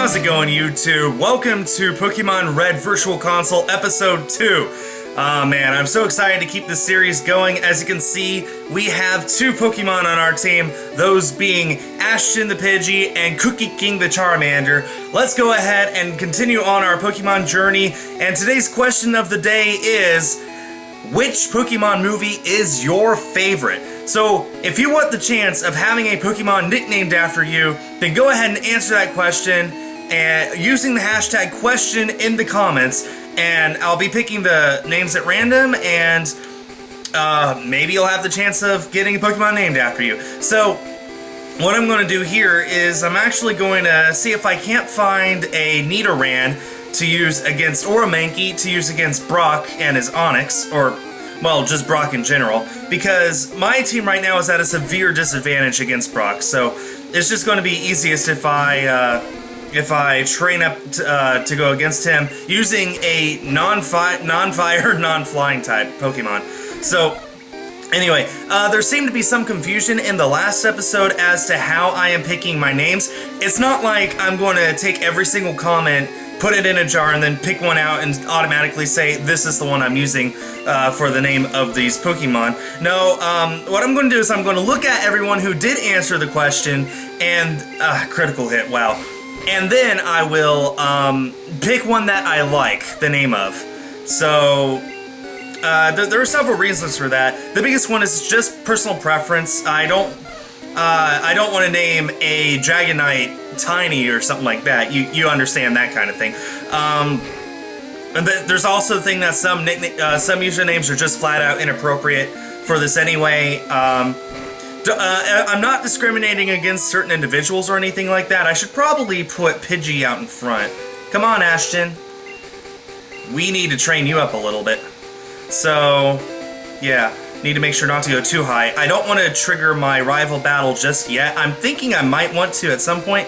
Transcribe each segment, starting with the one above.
How's it going, YouTube? Welcome to Pokemon Red Virtual Console Episode 2. Man, I'm so excited to keep this series going. As you can see, we have two Pokemon on our team, those being Ashton the Pidgey and Cookie King the Charmander. Let's go ahead and continue on our Pokemon journey, and today's question of the day is, which Pokemon movie is your favorite? So, if you want the chance of having a Pokemon nicknamed after you, then go ahead and answer that question and using the hashtag question in the comments, and I'll be picking the names at random, and maybe you'll have the chance of getting a Pokemon named after you. So, what I'm going to do here is I'm actually going to see if I can't find a Nidoran to use against, or a Mankey to use against Brock and his Onix, or, well, just Brock in general, because my team right now is at a severe disadvantage against Brock, so it's just going to be easiest if I train up to go against him using a non-fire, non-flying type Pokemon. So, anyway, there seemed to be some confusion in the last episode as to how I am picking my names. It's not like I'm going to take every single comment, put it in a jar, and then pick one out and automatically say, this is the one I'm using for the name of these Pokemon. No, what I'm going to do is I'm going to look at everyone who did answer the question, and, critical hit, wow. And then I will pick one that I like the name of. So, there are several reasons for that. The biggest one is just personal preference. I don't want to name a Dragonite Tiny or something like that. You understand that kind of thing. And there's also the thing that some usernames are just flat out inappropriate for this anyway. I'm not discriminating against certain individuals or anything like that. I should probably put Pidgey out in front. Come on, Ashton. We need to train you up a little bit. So, yeah. Need to make sure not to go too high. I don't want to trigger my rival battle just yet. I'm thinking I might want to at some point.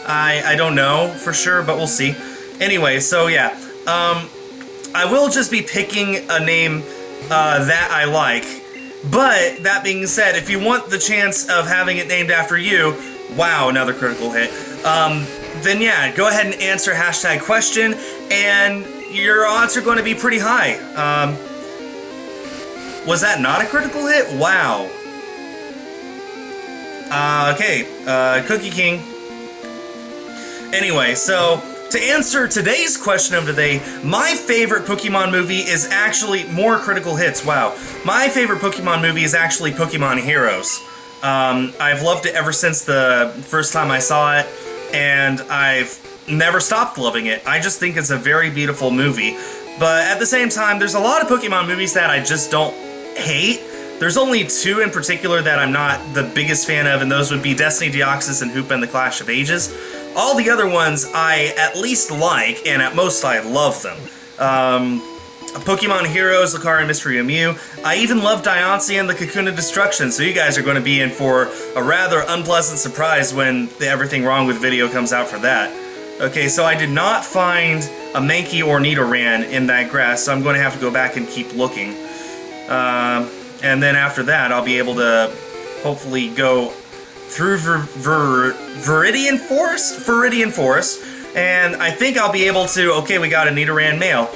I don't know for sure, but we'll see. Anyway, so yeah. I will just be picking a name that I like. But, that being said, if you want the chance of having it named after you, wow, another critical hit, then yeah, go ahead and answer hashtag question, and your odds are going to be pretty high. Was that not a critical hit? Wow. Okay, Cookie King. Anyway, so, to answer today's question of the day, my favorite Pokemon movie is actually more critical hits, wow. My favorite Pokemon movie is actually Pokemon Heroes. I've loved it ever since the first time I saw it, and I've never stopped loving it. I just think it's a very beautiful movie. But at the same time, there's a lot of Pokemon movies that I just don't hate. There's only two in particular that I'm not the biggest fan of, and those would be Destiny Deoxys and Hoopa and the Clash of Ages. All the other ones I at least like, and at most I love them. Pokemon Heroes, Lucario, Mystery, and Mew. I even love Diancie and the Cocoon of Destruction, so you guys are going to be in for a rather unpleasant surprise when the Everything Wrong with video comes out for that. Okay, so I did not find a Mankey or Nidoran in that grass, so I'm going to have to go back and keep looking. And then after that, I'll be able to hopefully go through Viridian Forest, and I think I'll be able to, okay, we got a Nidoran male.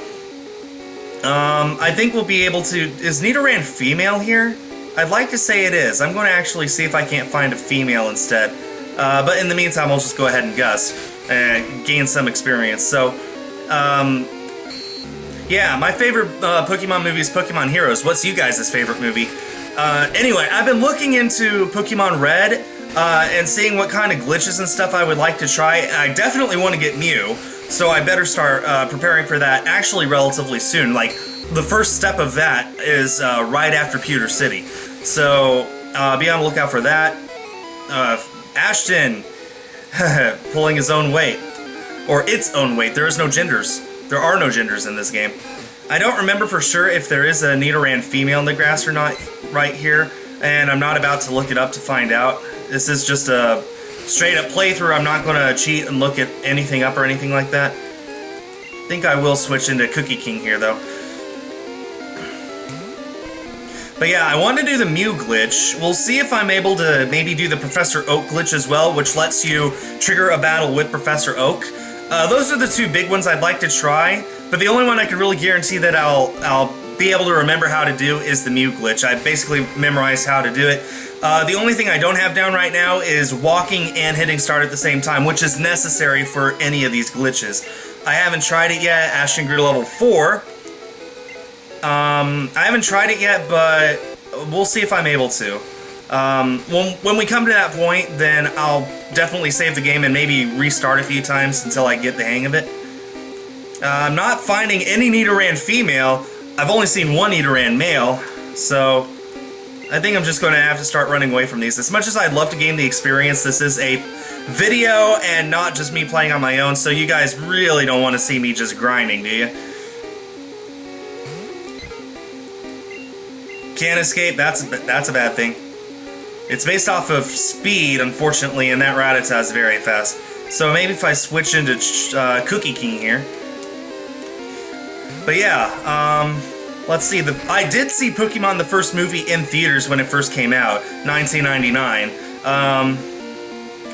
I think we'll be able to, is Nidoran female here? I'd like to say it is. I'm going to actually see if I can't find a female instead. But in the meantime, I'll just go ahead and guess and gain some experience. So, yeah, my favorite Pokemon movie is Pokemon Heroes. What's you guys' favorite movie? Anyway, I've been looking into Pokemon Red and seeing what kind of glitches and stuff I would like to try. I definitely want to get Mew, so I better start preparing for that actually relatively soon. Like, the first step of that is right after Pewter City. So, be on the lookout for that. Ashton, pulling his own weight. Or its own weight. There is no genders. There are no genders in this game. I don't remember for sure if there is a Nidoran female in the grass or not right here, and I'm not about to look it up to find out. This is just a straight-up playthrough. I'm not going to cheat and look at anything up or anything like that. I think I will switch into Cookie King here, though. But yeah, I want to do the Mew glitch. We'll see if I'm able to maybe do the Professor Oak glitch as well, which lets you trigger a battle with Professor Oak. Those are the two big ones I'd like to try, but the only one I can really guarantee that I'll be able to remember how to do is the Mew glitch. I basically memorized how to do it. The only thing I don't have down right now is walking and hitting start at the same time, which is necessary for any of these glitches. I haven't tried it yet. Ashton grew to level 4. I haven't tried it yet, but we'll see if I'm able to. When we come to that point, then I'll definitely save the game and maybe restart a few times until I get the hang of it. I'm not finding any Nidoran female. I've only seen one Nidoran male, so I think I'm just going to have to start running away from these. As much as I'd love to gain the experience, this is a video and not just me playing on my own, so you guys really don't want to see me just grinding, do you? Can't escape, that's a bad thing. It's based off of speed, unfortunately, and that Rattata is very fast. So maybe if I switch into Cookie King here. But yeah, let's see. I did see Pokemon the first movie in theaters when it first came out, 1999.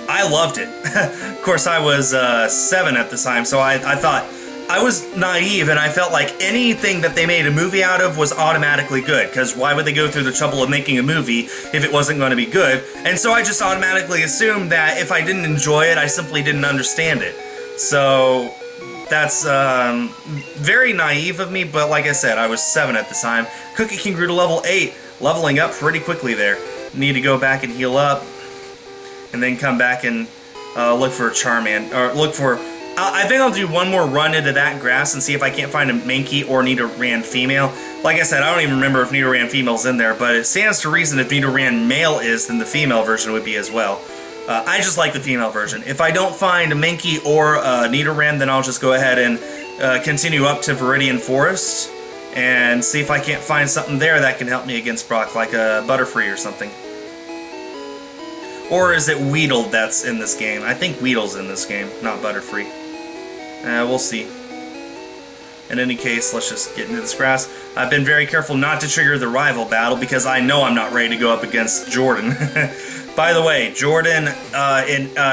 I loved it. Of course, I was 7 at the time, so I thought I was naive, and I felt like anything that they made a movie out of was automatically good, because why would they go through the trouble of making a movie if it wasn't going to be good? And so I just automatically assumed that if I didn't enjoy it, I simply didn't understand it. So that's very naive of me, but like I said, I was 7 at the time. Cookie King grew to level 8, leveling up pretty quickly there. Need to go back and heal up, and then come back and look for a Charmander, or look for... I think I'll do one more run into that grass and see if I can't find a Mankey or Nidoran female. Like I said, I don't even remember if Nidoran female's in there, but it stands to reason if Nidoran male is, then the female version would be as well. I just like the female version. If I don't find a Mankey or a Nidoran, then I'll just go ahead and continue up to Viridian Forest and see if I can't find something there that can help me against Brock, like a Butterfree or something. Or is it Weedle that's in this game? I think Weedle's in this game, not Butterfree. We'll see. In any case, let's just get into this grass. I've been very careful not to trigger the rival battle because I know I'm not ready to go up against Jordan. By the way, Jordan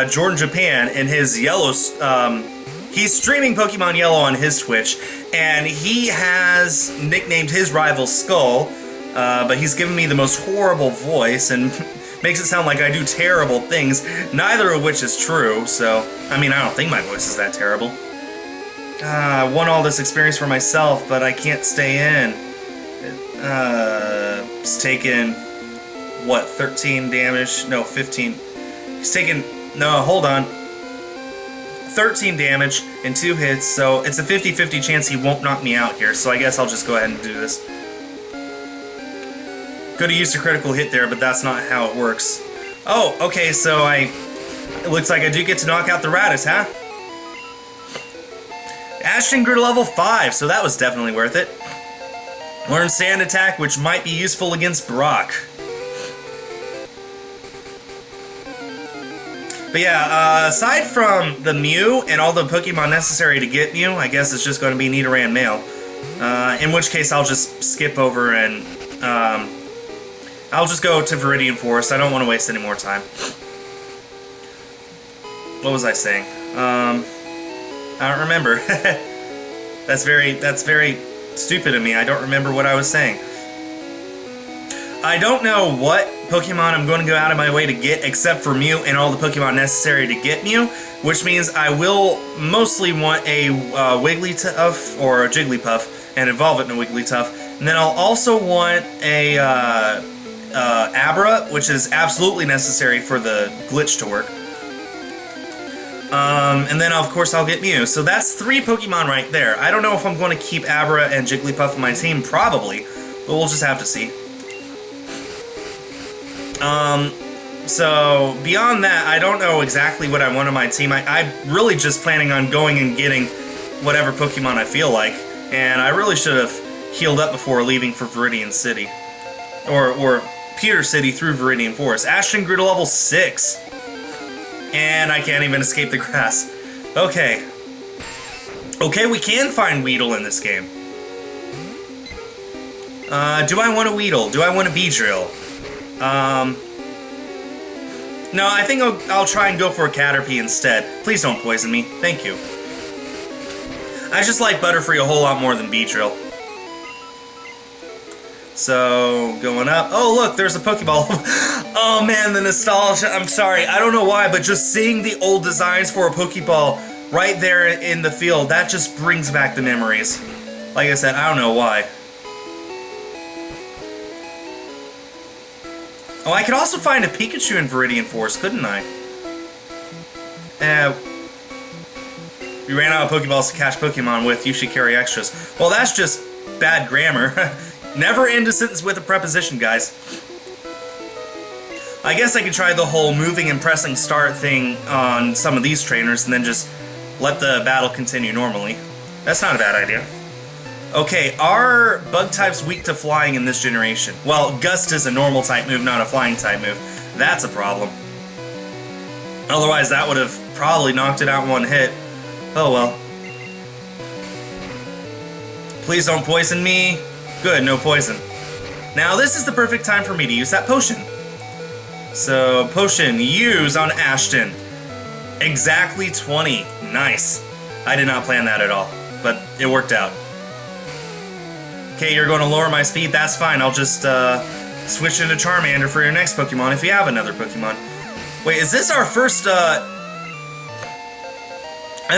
Jordan Japan in his yellow, he's streaming Pokemon Yellow on his Twitch, and he has nicknamed his rival Skull, but he's given me the most horrible voice and makes it sound like I do terrible things, neither of which is true, so, I mean, I don't think my voice is that terrible. I want all this experience for myself, but I can't stay in. It's taken, what, 13 damage? No, 15. He's taken, no, hold on. 13 damage in 2 hits, so it's a 50-50 chance he won't knock me out here, so I guess I'll just go ahead and do this. Could have used a critical hit there, but that's not how it works. Oh, okay, so it looks like I do get to knock out the Rattata, huh? Ashton grew to level 5, so that was definitely worth it. Learn Sand Attack, which might be useful against Brock. But yeah, aside from the Mew and all the Pokemon necessary to get Mew, I guess it's just going to be Nidoran male. In which case I'll just skip over and I'll just go to Viridian Forest. I don't want to waste any more time. What was I saying? I don't remember. That's very stupid of me. I don't remember what I was saying. I don't know what Pokemon I'm going to go out of my way to get except for Mew and all the Pokemon necessary to get Mew, which means I will mostly want a Wigglytuff or a Jigglypuff and evolve it in a Wigglytuff. And then I'll also want a Abra, which is absolutely necessary for the glitch to work. And then, of course, I'll get Mew. So that's 3 Pokemon right there. I don't know if I'm going to keep Abra and Jigglypuff in my team, probably, but we'll just have to see. So, beyond that, I don't know exactly what I want on my team. I'm really just planning on going and getting whatever Pokemon I feel like, and I really should have healed up before leaving for Viridian City. Or Pewter City through Viridian Forest. Ashton grew to level 6. And I can't even escape the grass. Okay. Okay, we can find Weedle in this game. Do I want a Weedle? Do I want a Beedrill? No, I think I'll try and go for a Caterpie instead. Please don't poison me. Thank you. I just like Butterfree a whole lot more than Beedrill. So, going up. Oh, look, there's a Pokeball. Oh, man, the nostalgia. I'm sorry. I don't know why, but just seeing the old designs for a Pokeball right there in the field, that just brings back the memories. Like I said, I don't know why. Oh, I could also find a Pikachu in Viridian Forest, couldn't I? We ran out of Pokeballs to catch Pokemon with. You should carry extras. Well, that's just bad grammar. Never end a sentence with a preposition, guys. I guess I could try the whole moving and pressing start thing on some of these trainers and then just let the battle continue normally. That's not a bad idea. Okay, are bug types weak to flying in this generation? Well, Gust is a normal type move, not a flying type move. That's a problem. Otherwise, that would have probably knocked it out in one hit. Oh well. Please don't poison me. Good, no poison. Now this is the perfect time for me to use that potion. So, potion, use on Ashton. Exactly 20. Nice. I did not plan that at all, but it worked out. Okay, you're going to lower my speed, that's fine. I'll just switch into Charmander for your next Pokemon if you have another Pokemon. Wait, is this our first, I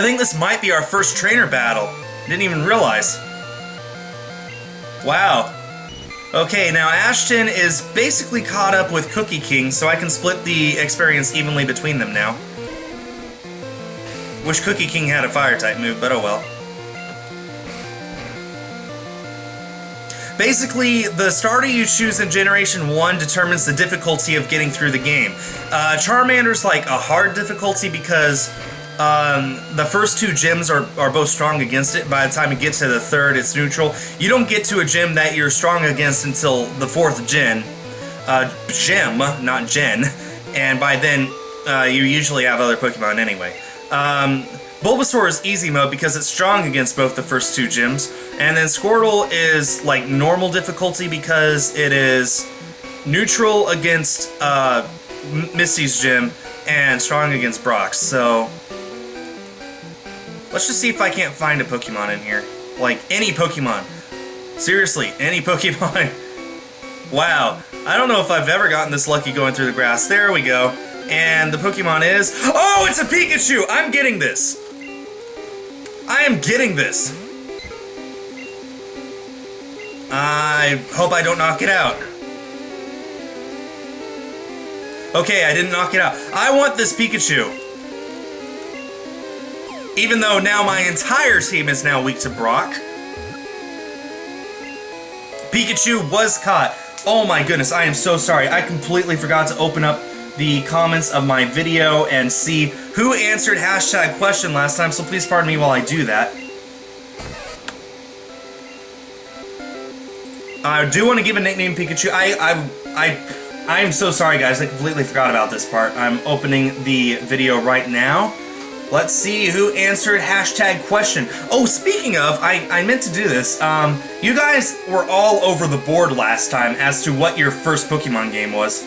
think this might be our first trainer battle. Didn't even realize. Wow. Okay, now Ashton is basically caught up with Cookie King, so I can split the experience evenly between them now. Wish Cookie King had a fire-type move, but oh well. Basically, the starter you choose in Generation 1 determines the difficulty of getting through the game. Charmander's like a hard difficulty because the first two gyms are both strong against it. By the time you get to the third, it's neutral. You don't get to a gym that you're strong against until the fourth gym, not gen, and by then you usually have other Pokemon anyway. Bulbasaur is easy mode because it's strong against both the first two gyms, and then Squirtle is like normal difficulty because it is neutral against Misty's gym and strong against Brock's. So let's just see if I can't find a Pokemon in here. Like, any Pokemon. Seriously, any Pokemon. Wow. I don't know if I've ever gotten this lucky going through the grass. There we go. And the Pokemon is... Oh, it's a Pikachu! I'm getting this! I am getting this! I hope I don't knock it out. Okay, I didn't knock it out. I want this Pikachu. Even though now my entire team is now weak to Brock. Pikachu was caught. Oh my goodness, I am so sorry. I completely forgot to open up the comments of my video and see who answered hashtag question last time, so please pardon me while I do that. I do want to give a nickname Pikachu. I'm so sorry guys, I completely forgot about this part. I'm opening the video right now. Let's see who answered hashtag question. Oh, speaking of, I meant to do this. You guys were all over the board last time as to what your first Pokemon game was.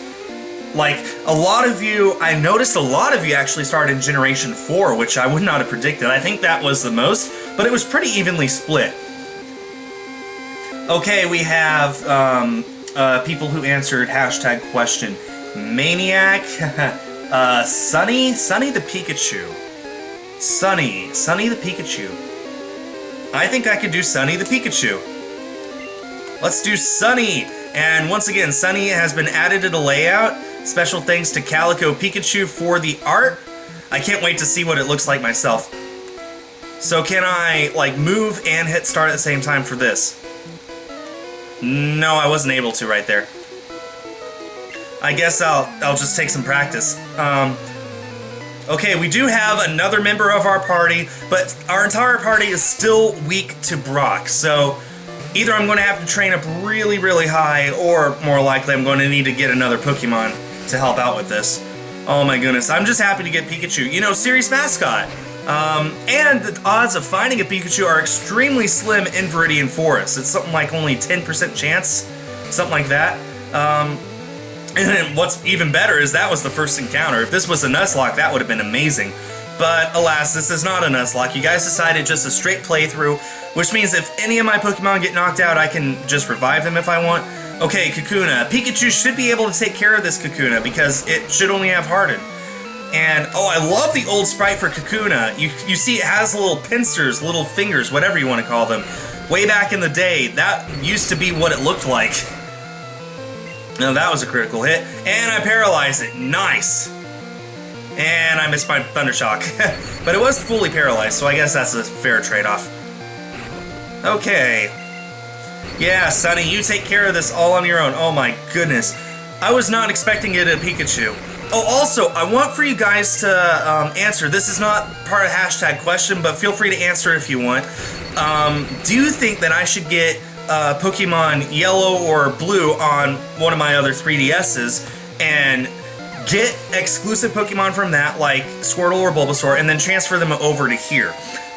Like, a lot of you, I noticed a lot of you actually started in Generation 4, which I would not have predicted. I think that was the most, but it was pretty evenly split. Okay, we have people who answered hashtag question. Maniac, Sunny the Pikachu. Sunny the Pikachu. I think I could do Sunny the Pikachu. Let's do Sunny. And once again, Sunny has been added to the layout. Special thanks to Calico Pikachu for the art. I can't wait to see what it looks like myself. So can I, like, move and hit start at the same time for this? No, I wasn't able to right there. I guess I'll just take some practice. Okay, we do have another member of our party, but our entire party is still weak to Brock, so either I'm going to have to train up really, really high, or more likely I'm going to need to get another Pokemon to help out with this. Oh my goodness, I'm just happy to get Pikachu. You know, series mascot. And the odds of finding a Pikachu are extremely slim in Viridian Forest. It's something like only 10% chance, something like that. And then what's even better is that was the first encounter. If this was a Nuzlocke, that would have been amazing. But alas, this is not a Nuzlocke. You guys decided just a straight playthrough, which means if any of my Pokemon get knocked out, I can just revive them if I want. Okay, Kakuna. Pikachu should be able to take care of this Kakuna because it should only have Harden. And, oh, I love the old sprite for Kakuna. You see it has little pincers, little fingers, whatever you want to call them. Way back in the day, that used to be what it looked like. Now that was a critical hit. And I paralyzed it. Nice. And I missed my Thunder Shock. But it was fully paralyzed, so I guess that's a fair trade-off. Okay. Yeah, Sunny, you take care of this all on your own. Oh my goodness. I was not expecting it at Pikachu. Oh, also, I want for you guys to answer. This is not part of hashtag question, but feel free to answer if you want. Do you think that I should get Pokemon Yellow or Blue on one of my other 3DSs and get exclusive Pokemon from that, like Squirtle or Bulbasaur, and then transfer them over to here?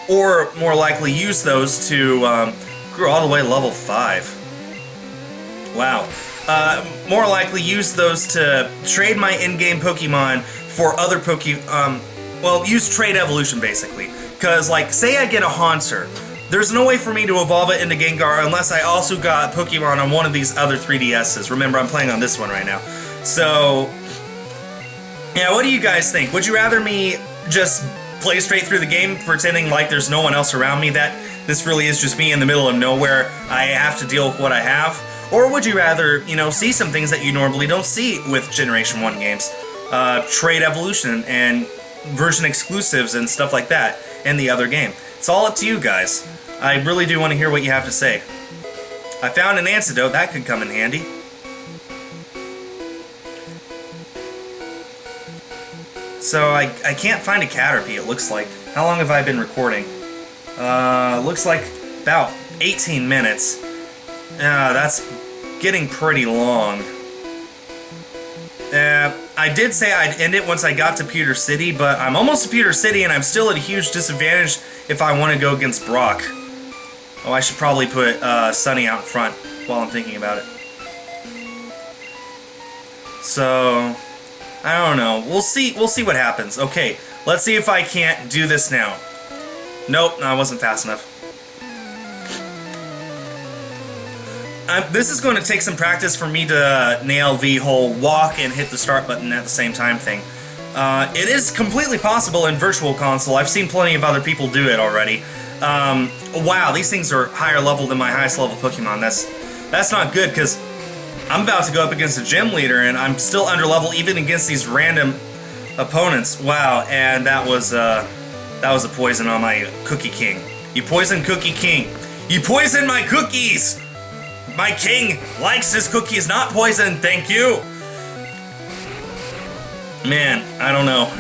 Or, more likely, use those to grow all the way to level 5. Wow. More likely use those to trade my in-game Pokemon for other well, use trade evolution, basically. Because, like, say I get a Haunter. There's no way for me to evolve it into Gengar unless I also got Pokemon on one of these other 3DSs. Remember, I'm playing on this one right now. So, yeah, what do you guys think? Would you rather me just play straight through the game, pretending like there's no one else around me, that this really is just me in the middle of nowhere, I have to deal with what I have? Or would you rather, you know, see some things that you normally don't see with Generation 1 games? Trade evolution and version exclusives and stuff like that in the other game. It's all up to you guys. I really do want to hear what you have to say. I found an antidote. That could come in handy. So I can't find a Caterpie, it looks like. How long have I been recording? Looks like about 18 minutes. That's getting pretty long. I did say I'd end it once I got to Pewter City, but I'm almost to Pewter City and I'm still at a huge disadvantage if I want to go against Brock. Oh, I should probably put Sunny out in front while I'm thinking about it. So, I don't know. We'll see what happens. Okay, let's see if I can't do this now. Nope, no, I wasn't fast enough. This is going to take some practice for me to nail the whole walk and hit the start button at the same time thing. It is completely possible in Virtual Console. I've seen plenty of other people do it already. Wow, these things are higher level than my highest level Pokemon. That's not good, because I'm about to go up against a gym leader and I'm still under level even against these random opponents. Wow, and that was a poison on my Cookie King. You poisoned Cookie King. You poisoned my cookies! My king likes his cookies not poisoned, thank you! Man, I don't know.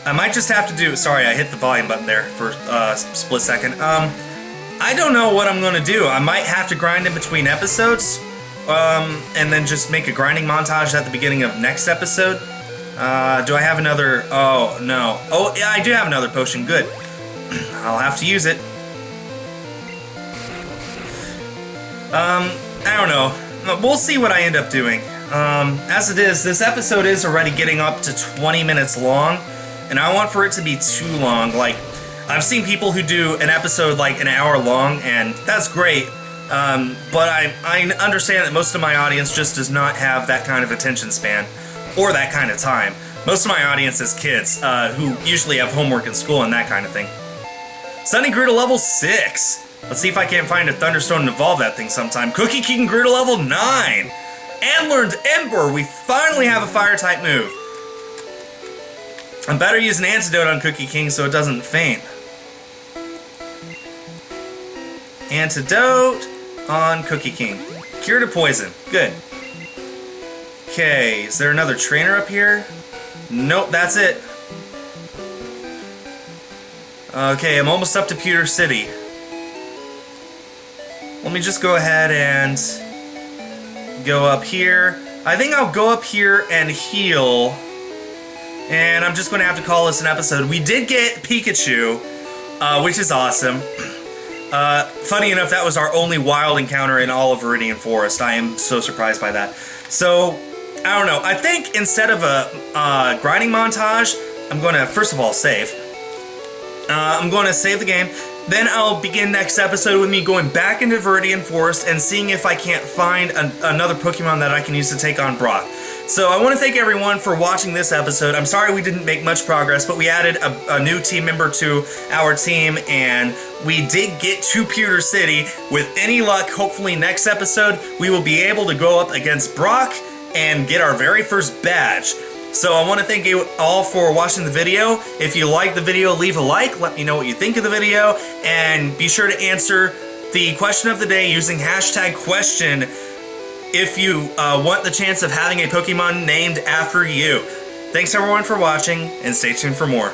I might just have to do... Sorry, I hit the volume button there for a split second. I don't know what I'm going to do. I might have to grind in between episodes, and then just make a grinding montage at the beginning of next episode. Do I have another... Oh, no. Oh, yeah, I do have another potion. Good. I'll have to use it. I don't know. We'll see what I end up doing. As it is, this episode is already getting up to 20 minutes long, and I want for it to be too long. Like, I've seen people who do an episode like an hour long, and that's great, but I understand that most of my audience just does not have that kind of attention span, or that kind of time. Most of my audience is kids, who usually have homework in school and that kind of thing. Sunny grew to level 6. Let's see if I can't find a Thunderstone and evolve that thing sometime. Cookie King grew to level 9! And learned Ember! We finally have a Fire-type move. I better use an antidote on Cookie King so it doesn't faint. Antidote on Cookie King. Cure to poison. Good. Okay, is there another trainer up here? Nope, that's it. Okay, I'm almost up to Pewter City. Let me just go ahead and go up here. I think I'll go up here and heal. And I'm just going to have to call this an episode. We did get Pikachu, which is awesome. Funny enough, that was our only wild encounter in all of Viridian Forest. I am so surprised by that. So, I don't know. I think instead of a grinding montage, I'm going to, first of all, save. I'm going to save the game. Then I'll begin next episode with me going back into Viridian Forest and seeing if I can't find another Pokemon that I can use to take on Brock. So I want to thank everyone for watching this episode. I'm sorry we didn't make much progress, but we added a new team member to our team, and we did get to Pewter City. With any luck, hopefully next episode, we will be able to go up against Brock and get our very first badge. So I want to thank you all for watching the video. If you like the video, leave a like. Let me know what you think of the video. And be sure to answer the question of the day using #question if you want the chance of having a Pokemon named after you. Thanks everyone for watching, and stay tuned for more.